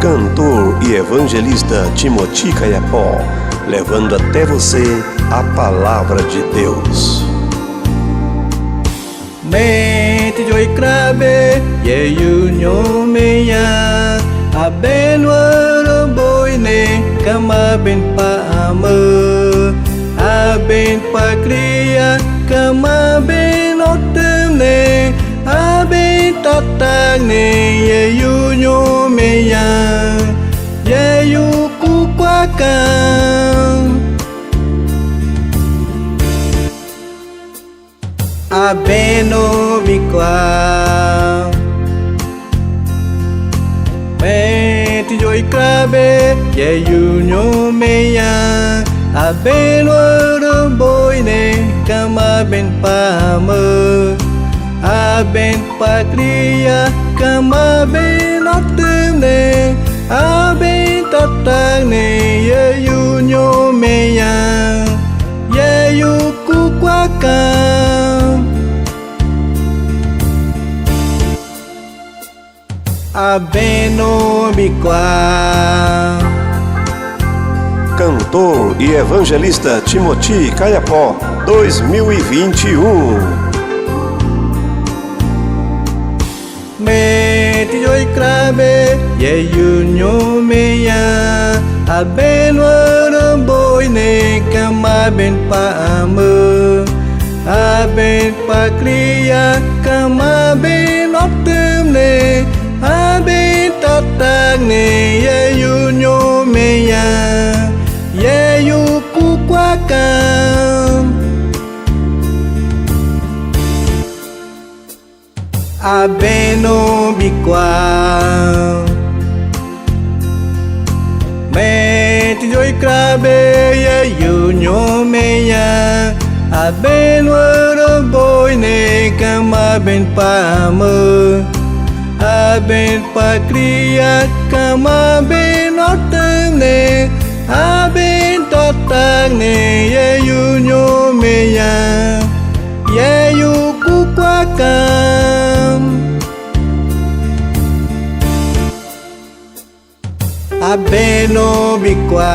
cantor e evangelista Timoti Caiapó, levando até você a palavra de Deus. Mẹ thì krabe ye yu nyo me ya a ben wa boy ne kama ben pa mơ a ben pa kriya kama ben otem ne a ben tatang ne ye yu nyo me ya ye yu ku kwa kan abeno bikwa me ti joy krabe ye yu nyo me ya abeno ro boy ne kama ben pa mơ aben pa kriya kama ben otem ne aben tatang ne ye yu nyo me ya ye yu ku kwa kan abeno bikwa. Cantor e evangelista Timoti Caiapó 2021. Me ti joy krabe ye yu nyo me ya aben wa boy ne kama ben pa mơ aben pa kriya kama ben otem ne aben tatang ne ye yu nyo me ya ye yu ku kwa kan abeno bikwa me ti joy krabe ye yu nyo me ya aben wa boy ne kama ben pa mơ aben pa kriya kama ben otem ne aben tatang ne ye yu nyo me ya ye yu ku kwa kan abeno bikwa.